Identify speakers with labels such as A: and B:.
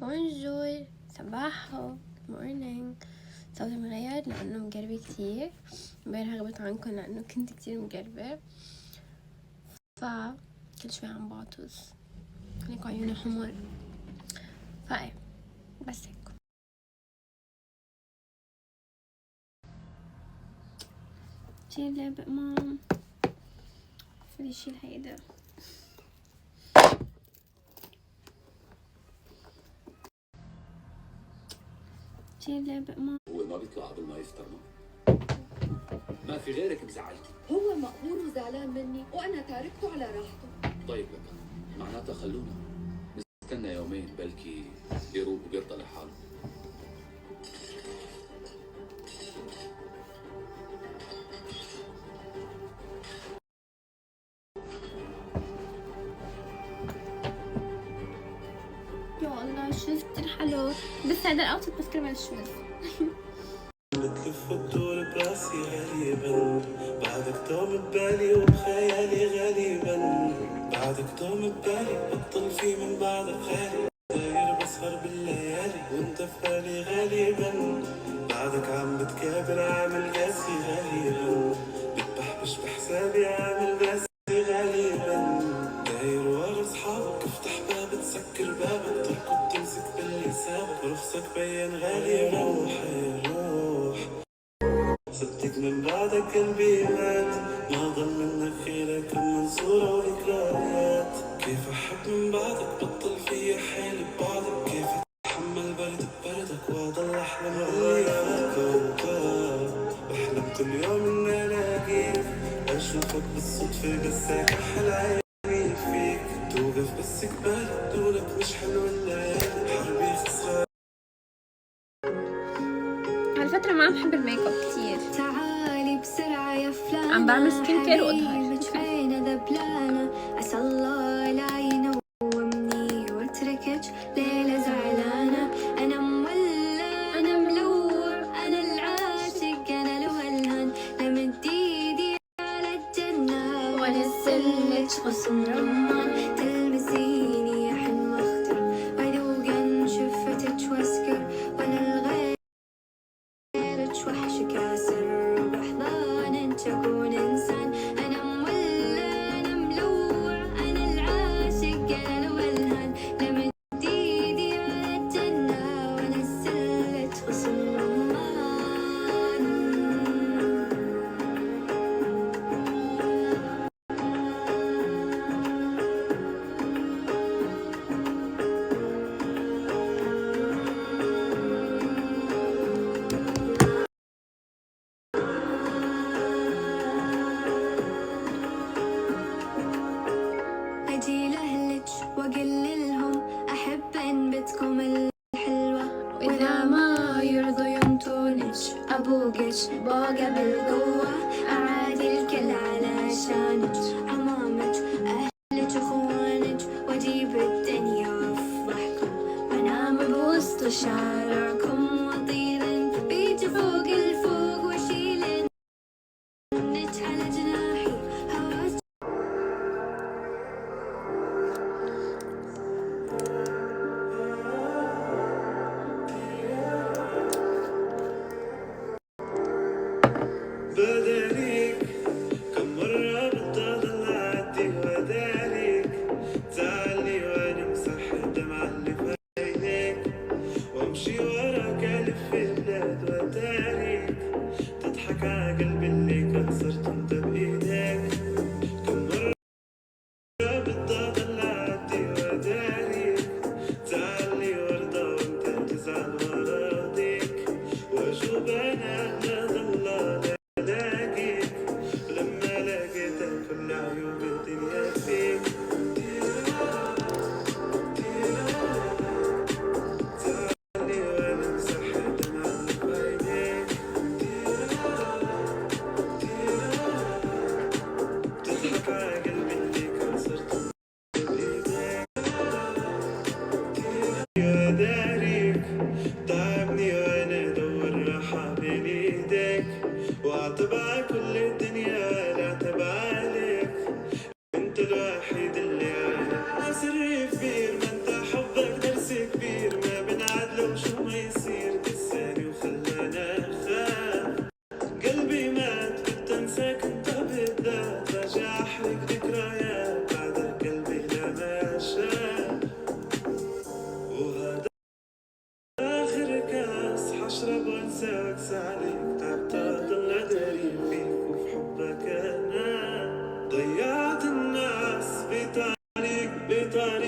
A: بونجور، صباحو، مورنينج. صوتي مغير لأنه مقربة كتير. امبارح غبت عنكم لأنه كنت كتير مقربة، كل شوي عم بعطس، هيك عيوني حمر، فايه بس هيك. شيل لعبة مام، بدي شيل هيدا. شيل لعبة مام.
B: هو ما بيطلع قبل ما يفطر؟ ما في غيرك بزعلتي.
C: هو مقهور وزعلان مني وانا تاركته على راحته.
B: طيب لك معناتها خلونا نستنى يومين، بلكي بيروق وبيرضى لحاله.
A: يا الله الشوز كتير حلو، بس هذا الاوتفيت بس كرمال الشوز.
D: بتلف الدور براسي غالبا، بعدك دوم ببالي وبخيالي غالبا، بعدك دوم ببالي بطل في من بعدك غالي، داير بسهر بالليالي وانت في بالي غالبا، بعدك عم بتكابر عامل قاسي غالبا، بتبحبش بحسابي عامل قاسي غالبا، داير ورا اصحابك افتح باب تسكر بابك تركض تمسك باللي سابك رخصك بين غالي روحي روح، صدق من بعدك قلبي مات، ما ضل منك خيرك كم من صورة وذكريات، كيف أحب من بعدك بطل في حيل ببعدك، كيف أتحمل برد ببردك وأضل أحلم بالليالك بحلم كل يوم إني ألاقيك، أشوفك بالصدفة قساك أحلى عيني فيك، توقف بس قبالك دونك مش حلو الليالي حربي خسران.
A: هالفترة ما عم بحب الميك اب كتير،
C: تعالي بسرعة يا فلانة،
A: عم بعمل سكين كير واظهر.
C: عينة ذبلانة، عسى الله لا ينومني واتركك ليلة زعلانة، أنا مولع أنا ملوع أنا العاشق أنا الولهان، لمد ايدي على الجنة وانزلك غصن رمان، تلمسيني يحن واختر وذوقا شفتك واسكر، وانا الغير وحش كاسر وبحضان تكون انسان، انا مولع انا ملوع انا العاشق انا الولهان، لمد ايدي على الجنة ونزلت غصن رمان. أجي لأهلك وأقللهم أحب إن بتكم الحلوة، وإذا ما يرضوا ينطونك أبوقك بوقة بالقوة، أعادي الكل علشانك عمامك أهلك أخوانك، وأجيب الدنيا وأفضحكم وأنام بوسط شارعكم، وأطير بيجي فوق الفوق وأشيلك على جناحي هواك.
D: بداليك كم مرة بتضل أعدي وداليك، تعالي وأنا مسح الدمعة اللي في عينيك، وأمشي وراك ألف البلاد وداليك، تضحك ع قلبي اللي كسرت أنت بإيديك، كم مرة بتضل أعدي وداليك، تعالي وارضى وأنت تزعل وراضيك، وأشوف أنا ضل لاقيك، ولما لقيتك كل عيوب الدنيا فيك، تعالي وانا امسح الدمع اللي في عينيك، تضحك على قلبي اللي كسرت بايديك، يا داريك تعبني وانا ادور راحة بين ايديك، واعتبع كل الدنيا ولا اعتبع عليك، انت الوحيد اللي عارف سري كبير، ما انت حبك درس كبير، ما بطريقة